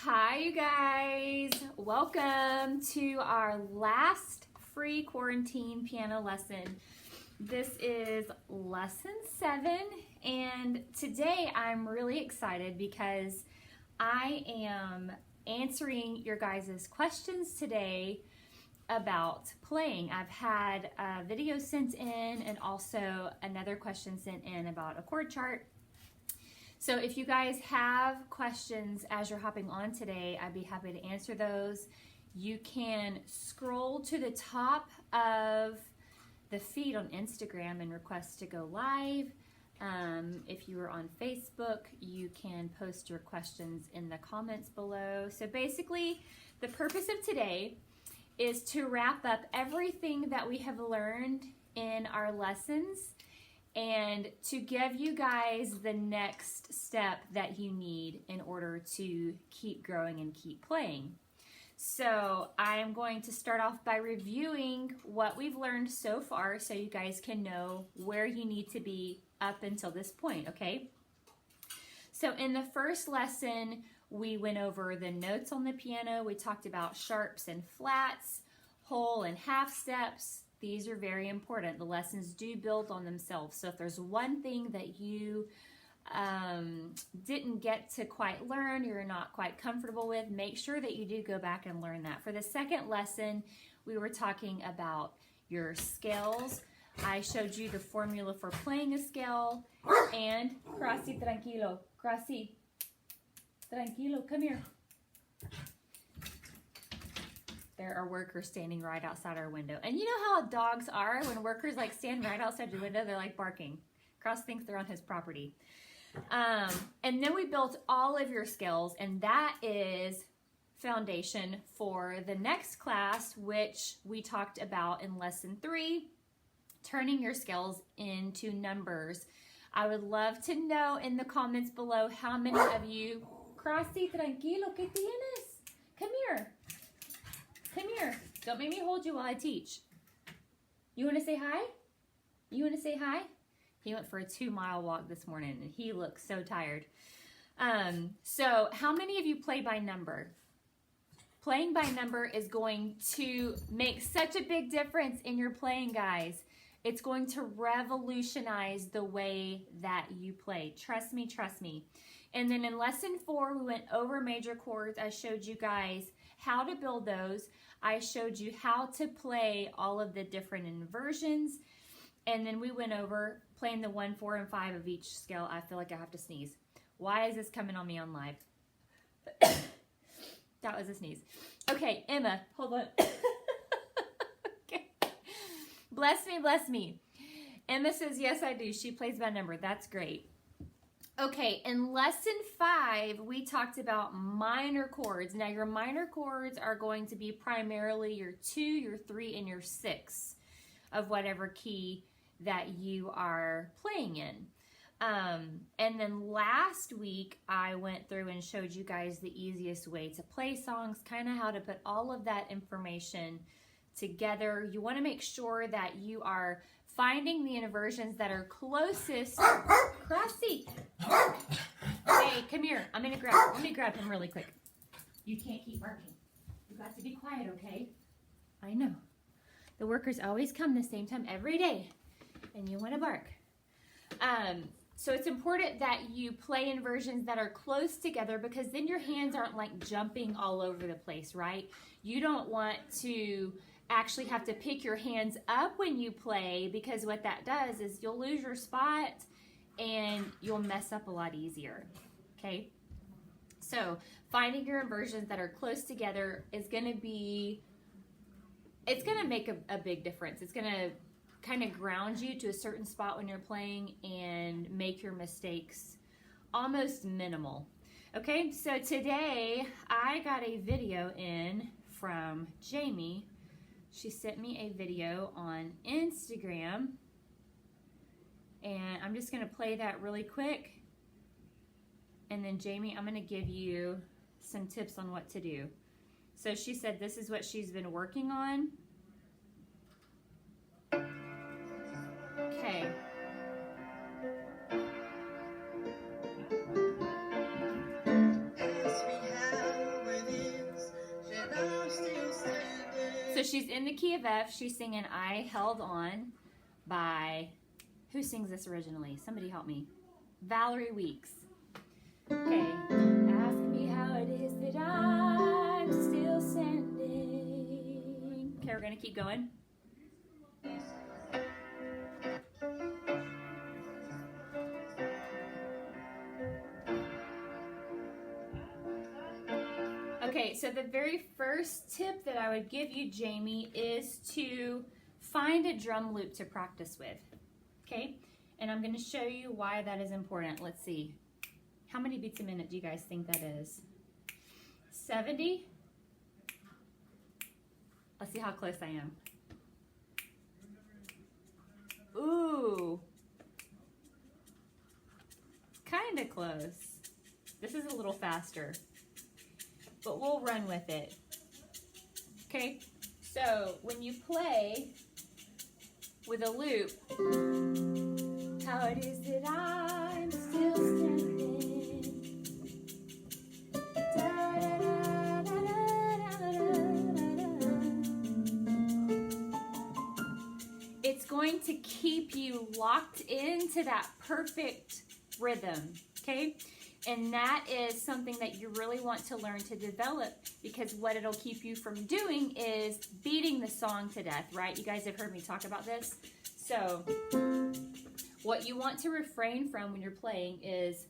Hi, you guys. Welcome to our last free quarantine piano lesson. This is lesson 7, and today I'm really excited because I am answering your guys' questions today about playing. I've had a video sent in and also another question sent in about a chord chart. So if you guys have questions as you're hopping on today, I'd be happy to answer those. You can scroll to the top of the feed on Instagram and request to go live. If you are on Facebook, you can post your questions in the comments below. So basically, the purpose of today is to wrap up everything that we have learned in our lessons and to give you guys the next step that you need in order to keep growing and keep playing. So I'm going to start off by reviewing what we've learned so far so you guys can know where you need to be up until this point, okay? So in the first lesson, we went over the notes on the piano. We talked about sharps and flats, whole and half steps. These are very important. The lessons do build on themselves. So if there's one thing that you didn't get to quite learn, you're not quite comfortable with, make sure that you do go back and learn that. For the second lesson, we were talking about your scales. I showed you the formula for playing a scale. And, Crossy, tranquilo. Crossy, tranquilo, come here. There are workers standing right outside our window. And you know how dogs are when workers like stand right outside your window? They're like barking. Cross thinks they're on his property. And then we built all of your skills, and that is foundation for the next class, which we talked about in lesson 3, turning your skills into numbers. I would love to know in the comments below how many of you, Crossy, tranquilo, ¿qué tienes? Come here. Come here. Don't make me hold you while I teach. You want to say hi? You want to say hi? He went for a 2-mile walk this morning and he looks so tired. So how many of you play by number? Playing by number is going to make such a big difference in your playing, guys. It's going to revolutionize the way that you play. Trust me, trust me. And then in lesson 4, we went over major chords. I showed you guys how to build those. I showed you how to play all of the different inversions. And then we went over playing the 1, 4, and 5 of each scale. I feel like I have to sneeze. Why is this coming on me on live? That was a sneeze. Okay, Emma, hold on. Okay. Bless me, bless me. Emma says, yes, I do. She plays by number. That's great. Okay, in lesson 5, we talked about minor chords. Now, your minor chords are going to be primarily your 2, your 3, and your 6 of whatever key that you are playing in. And then last week, I went through and showed you guys the easiest way to play songs, kind of how to put all of that information together. You want to make sure that you are finding the inversions that are closest. Crossy. Hey, come here. Let me grab him really quick. You can't keep barking. You got to be quiet, okay? I know. The workers always come the same time every day, and you want to bark. So it's important that you play inversions that are close together because then your hands aren't like jumping all over the place, right? You don't want to actually have to pick your hands up when you play because what that does is you'll lose your spot and you'll mess up a lot easier, okay? So finding your inversions that are close together is going to be, it's going to make a big difference. It's going to kind of ground you to a certain spot when you're playing and make your mistakes almost minimal. Okay, so today I got a video in from Jamie. She sent me a video on Instagram, and I'm just going to play that really quick. And then Jamie, I'm going to give you some tips on what to do. So she said this is what she's been working on. Okay. As we have So she's in the key of F. She's singing I Held On by, who sings this originally? Somebody help me. Valerie Weeks. Okay. Ask me how it is that I'm still standing. Okay, we're going to keep going. Okay, so the very first tip that I would give you, Jamie, is to find a drum loop to practice with. Okay, and I'm going to show you why that is important. Let's see. How many beats a minute do you guys think that is? 70? Let's see how close I am. Ooh. Kind of close. This is a little faster, but we'll run with it. Okay, so when you play with a loop, how it is that I'm still standing. It's going to keep you locked into that perfect rhythm, okay? And that is something that you really want to learn to develop, because what it'll keep you from doing is beating the song to death, right? You guys have heard me talk about this. So what you want to refrain from when you're playing is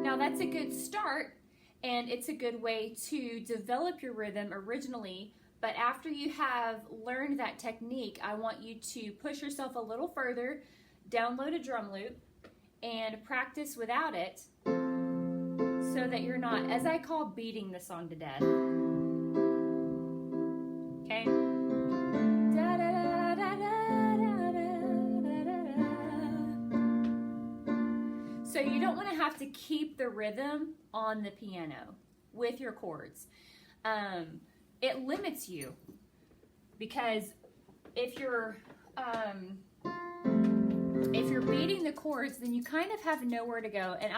now that's a good start, and it's a good way to develop your rhythm originally. But after you have learned that technique, I want you to push yourself a little further, download a drum loop, and practice without it so that you're not, as I call, beating the song to death. Okay? So you don't want to have to keep the rhythm on the piano with your chords. It limits you, because if you're beating the chords, then you kind of have nowhere to go. And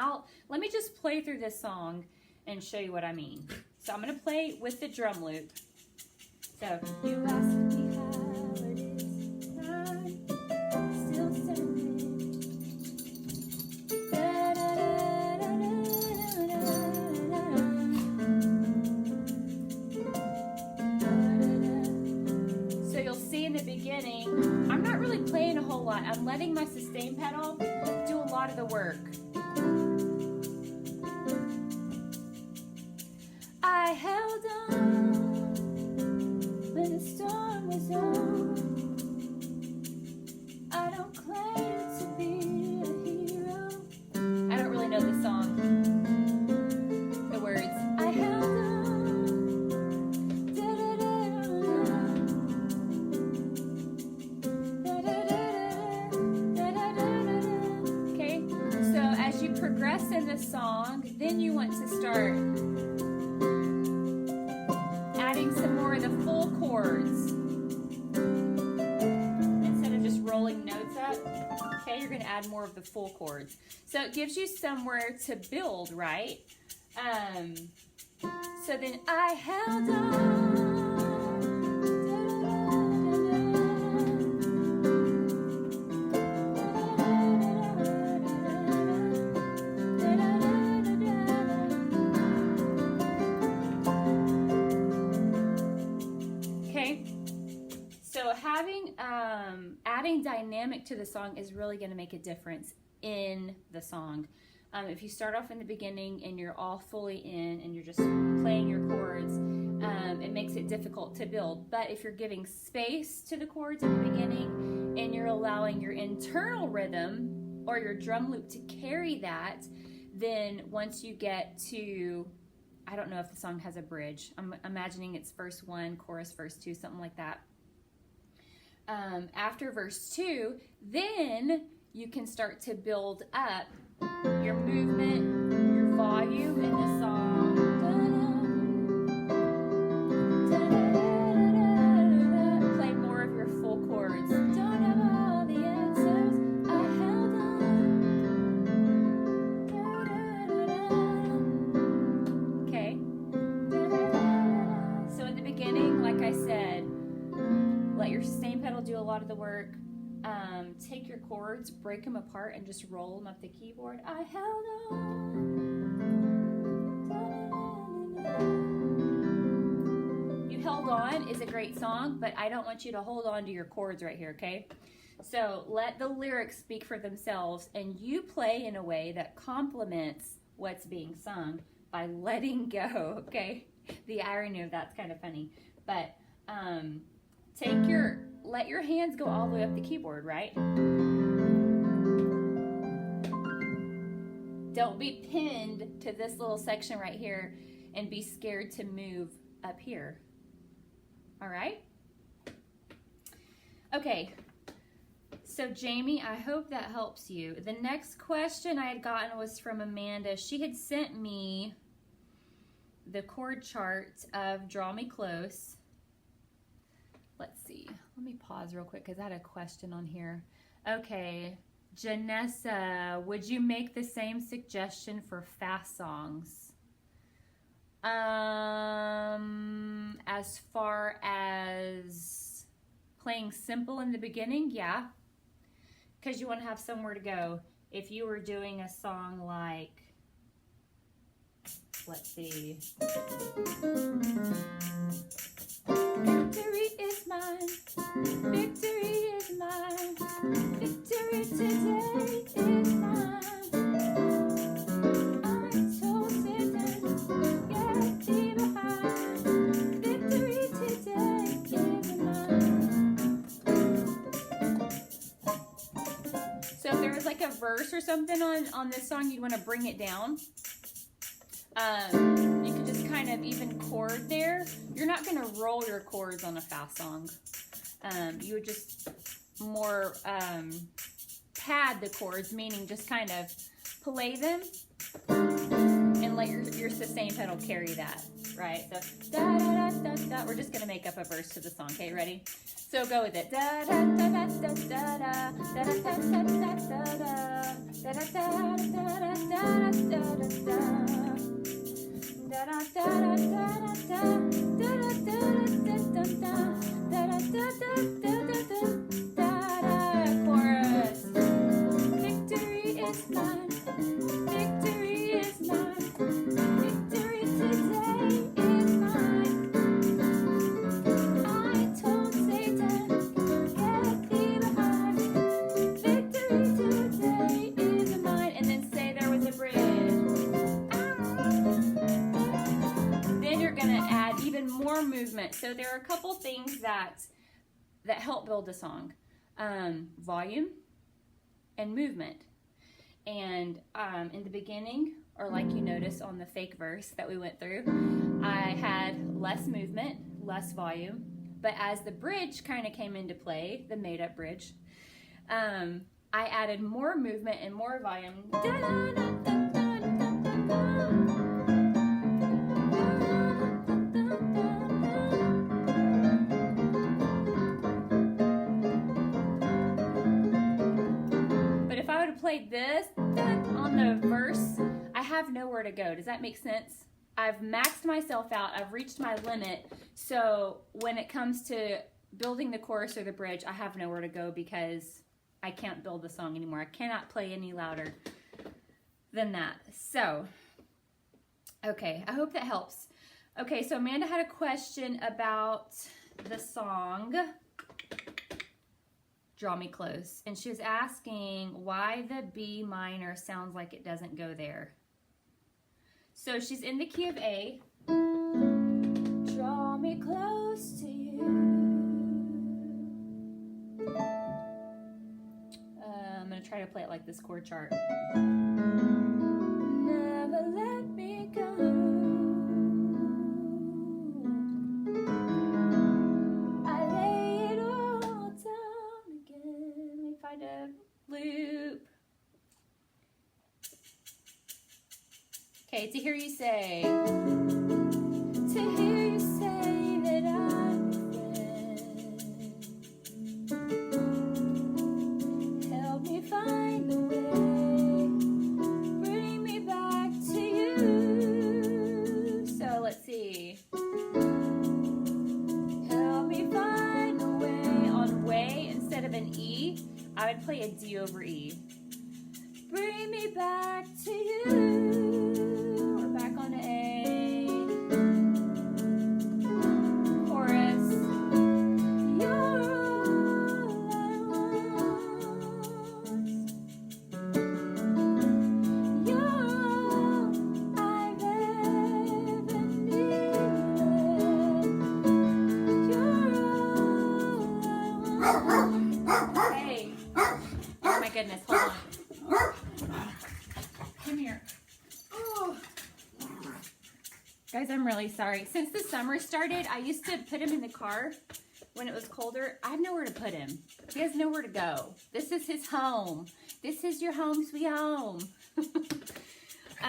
let me just play through this song and show you what I mean. So I'm going to play with the drum loop. So you ask me how it is, I'm still standing. I'm not really playing a whole lot. I'm letting my sustain pedal do a lot of the work. I held on when the storm was over. I don't claim to be a hero. I don't really know the song, the words. I held on. Progress in the song, then you want to start adding some more of the full chords instead of just rolling notes up. Okay, you're going to add more of the full chords, so it gives you somewhere to build, right? So then I held on. Adding dynamic to the song is really going to make a difference in the song. If you start off in the beginning and you're all fully in and you're just playing your chords, it makes it difficult to build. But if you're giving space to the chords in the beginning and you're allowing your internal rhythm or your drum loop to carry that, then once you get to, I don't know if the song has a bridge. I'm imagining it's verse 1, chorus verse 2, something like that. After verse 2, then you can start to build up your movement, your volume in the song. Play more of your full chords. Don't have all the answers. I held on. lot of the work. Take your chords, break them apart, and just roll them up the keyboard. I held on. You Held On is a great song, but I don't want you to hold on to your chords right here, okay? So let the lyrics speak for themselves, and you play in a way that complements what's being sung by letting go, okay? The irony of that's kind of funny. But let your hands go all the way up the keyboard, right? Don't be pinned to this little section right here and be scared to move up here. All right? Okay. So Jamie, I hope that helps you. The next question I had gotten was from Amanda. She had sent me the chord chart of Draw Me Close. Let's see. Let me pause real quick because I had a question on here. Okay. Janessa, would you make the same suggestion for fast songs? As far as playing simple in the beginning, yeah. Because you want to have somewhere to go. If you were doing a song like, let's see. Victory is mine. Victory is mine. Victory today is mine. I told Satan, get thee behind. Victory today is mine. So if there was like a verse or something on this song, you'd want to bring it down. You could just kind of even chord there. You're not going to roll your chords on a fast song. You would just more pad the chords, meaning just kind of play them and let your sustain pedal carry that, right? So da da da da da. We're just going to make up a verse to the song. Okay, ready? So go with it. Da da da da da da da da da da da da da da da da da da da. Da da da da da da da da da da chorus. Victory is mine. Victory is mine. Victory today is mine. I told Satan, get thee behind. Victory today is mine. And then say there was a bridge. Then you're going to add even more movement. So there are a couple things that help build a song. Volume and movement. And in the beginning, or like you notice on the fake verse that we went through, I had less movement, less volume. But as the bridge kind of came into play, the made-up bridge, I added more movement and more volume. Played this on the verse, I have nowhere to go. Does that make sense? I've maxed myself out. I've reached my limit. So when it comes to building the chorus or the bridge, I have nowhere to go because I can't build the song anymore. I cannot play any louder than that. So, okay, I hope that helps. Okay, so Amanda had a question about the song Draw Me Close. And she was asking why the B minor sounds like it doesn't go there. So she's in the key of A. Draw me close to you. I'm going to try to play it like this chord chart. Never let me go. A loop. Okay, to hear you say that I'm your friend. Help me find the way, bring me back to you. So let's see. Help me find the way on way instead a D over E. Bring me back to you. We're back on A. Chorus. You're all I want. You're all I've ever needed. You're all I want. Hey. Oh my goodness, hold on. Come here. Oh. Guys, I'm really sorry. Since the summer started, I used to put him in the car when it was colder. I have nowhere to put him. He has nowhere to go. This is his home. This is your home, sweet home.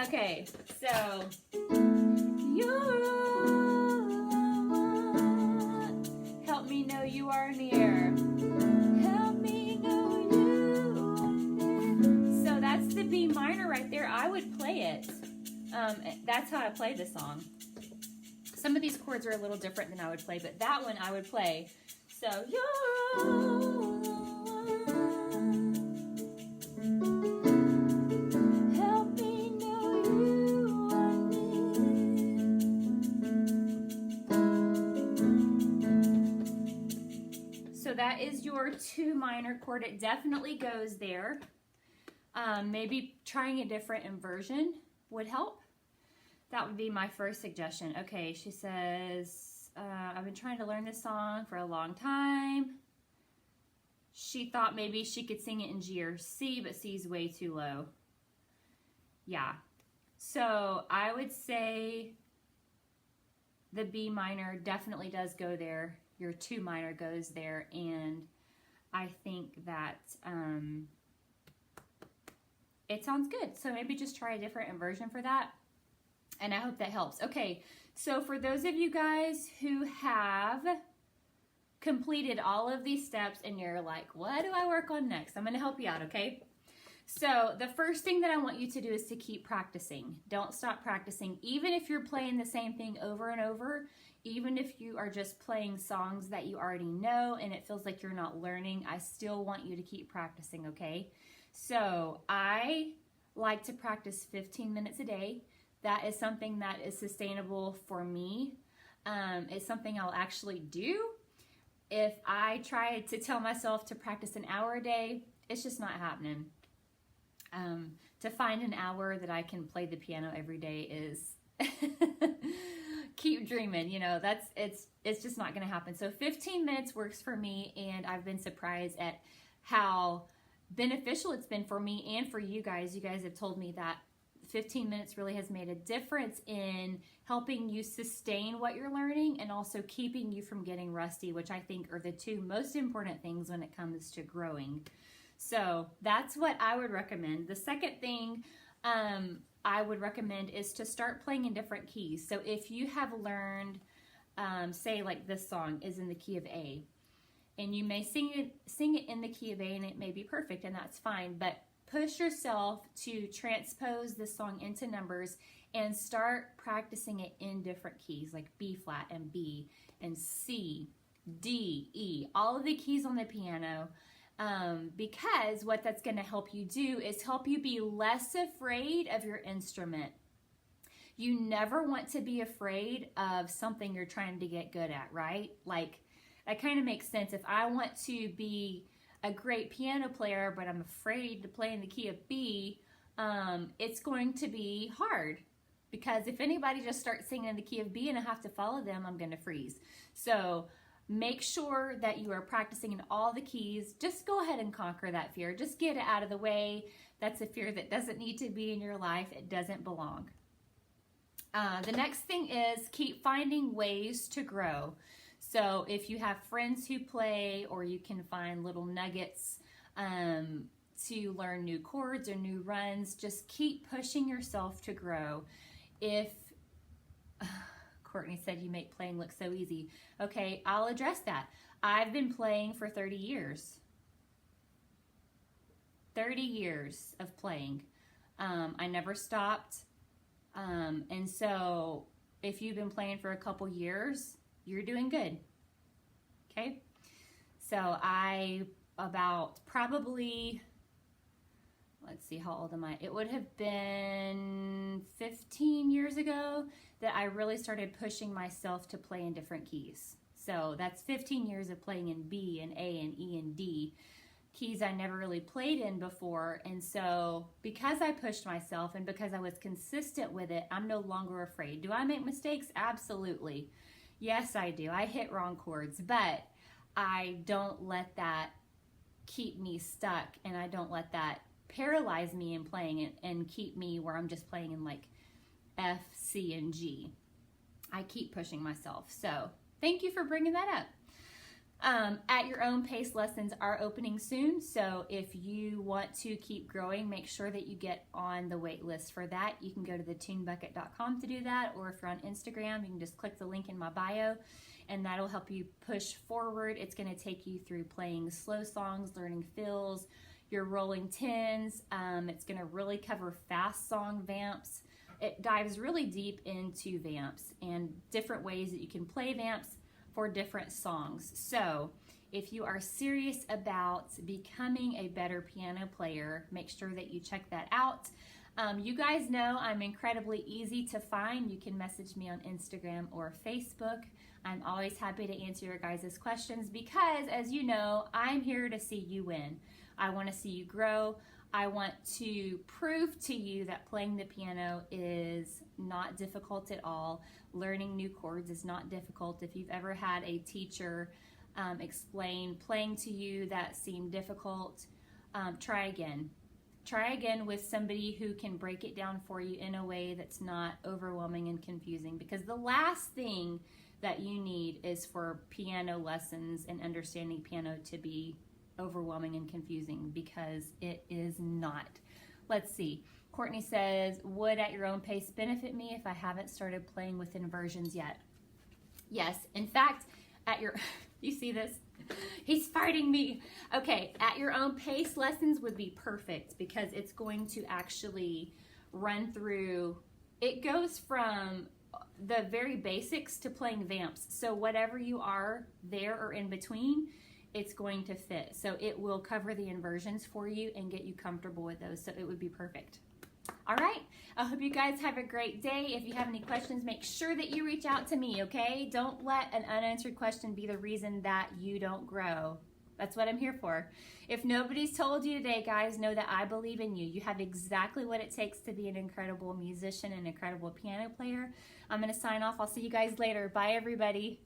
Okay, so you're all I want. Help me know you are near. Help me know you are near. So that's the B minor right there. I would play it. That's how I play the song. Some of these chords are a little different than I would play, but that one I would play. So you're all I want. Help me know you are near. So that is your 2 minor chord. It definitely goes there. Maybe trying a different inversion would help. That would be my first suggestion. Okay, she says, I've been trying to learn this song for a long time. She thought maybe she could sing it in G or C, but C is way too low. Yeah. So I would say the B minor definitely does go there. Your 2 minor goes there. And I think that it sounds good. So maybe just try a different inversion for that. And I hope that helps. Okay, so for those of you guys who have completed all of these steps and you're like, what do I work on next? I'm going to help you out, okay? So the first thing that I want you to do is to keep practicing. Don't stop practicing. Even if you're playing the same thing over and over, even if you are just playing songs that you already know and it feels like you're not learning, I still want you to keep practicing, okay? So I like to practice 15 minutes a day. That is something that is sustainable for me. It's something I'll actually do. If I try to tell myself to practice an hour a day, it's just not happening. To find an hour that I can play the piano every day is keep dreaming. You know, it's just not going to happen. So 15 minutes works for me, and I've been surprised at how beneficial it's been for me and for you guys. You guys have told me that 15 minutes really has made a difference in helping you sustain what you're learning and also keeping you from getting rusty, which I think are the 2 most important things when it comes to growing. So that's what I would recommend. The second thing I would recommend is to start playing in different keys. So if you have learned, say like this song is in the key of A, and you may sing it in the key of A and it may be perfect, and that's fine, but push yourself to transpose this song into numbers and start practicing it in different keys like B flat and B and C, D, E, all of the keys on the piano, because what that's going to help you do is help you be less afraid of your instrument. You never want to be afraid of something you're trying to get good at, right? Like, that kind of makes sense. If I want to be a great piano player, but I'm afraid to play in the key of B, it's going to be hard, because if anybody just starts singing in the key of B and I have to follow them, I'm going to freeze. So make sure that you are practicing in all the keys. Just go ahead and conquer that fear. Just get it out of the way. That's a fear that doesn't need to be in your life. It doesn't belong. The next thing is keep finding ways to grow. So if you have friends who play, or you can find little nuggets to learn new chords or new runs, just keep pushing yourself to grow. If Courtney said you make playing look so easy. Okay, I'll address that. I've been playing for 30 years. 30 years of playing. I never stopped. And so if you've been playing for a couple years, you're doing good. Okay? So I about probably, let's see, how old am I? It would have been 15 years ago that I really started pushing myself to play in different keys. So that's 15 years of playing in B and A and E and D, keys I never really played in before. And so because I pushed myself and because I was consistent with it, I'm no longer afraid. Do I make mistakes? Absolutely. Yes, I do. I hit wrong chords, but I don't let that keep me stuck, and I don't let that paralyze me in playing it and keep me where I'm just playing in like F, C, and G. I keep pushing myself. So thank you for bringing that up. At Your Own Pace lessons are opening soon, so if you want to keep growing, make sure that you get on the wait list for that. You can go to thetunebucket.com to do that, or if you're on Instagram, you can just click the link in my bio, and that'll help you push forward. It's going to take you through playing slow songs, learning fills, your rolling tens. It's going to really cover fast song vamps. It dives really deep into vamps and different ways that you can play vamps for different songs. So if you are serious about becoming a better piano player, make sure that you check that out. You guys know I'm incredibly easy to find. You can message me on Instagram or Facebook. I'm always happy to answer your guys' questions because, as you know, I'm here to see you win. I want to see you grow. I want to prove to you that playing the piano is not difficult at all. Learning new chords is not difficult. If you've ever had a teacher explain playing to you that seemed difficult, try again. Try again with somebody who can break it down for you in a way that's not overwhelming and confusing, because the last thing that you need is for piano lessons and understanding piano to be overwhelming and confusing, because it is not. Let's see. Courtney says, would At Your Own Pace benefit me if I haven't started playing with inversions yet? Yes. In fact, you see this? He's fighting me. Okay, At Your Own Pace lessons would be perfect because it's going to actually run through, it goes from the very basics to playing vamps. So whatever you are there or in between, it's going to fit. So it will cover the inversions for you and get you comfortable with those. So it would be perfect. All right. I hope you guys have a great day. If you have any questions, make sure that you reach out to me, okay? Don't let an unanswered question be the reason that you don't grow. That's what I'm here for. If nobody's told you today, guys, know that I believe in you. You have exactly what it takes to be an incredible musician and incredible piano player. I'm going to sign off. I'll see you guys later. Bye, everybody.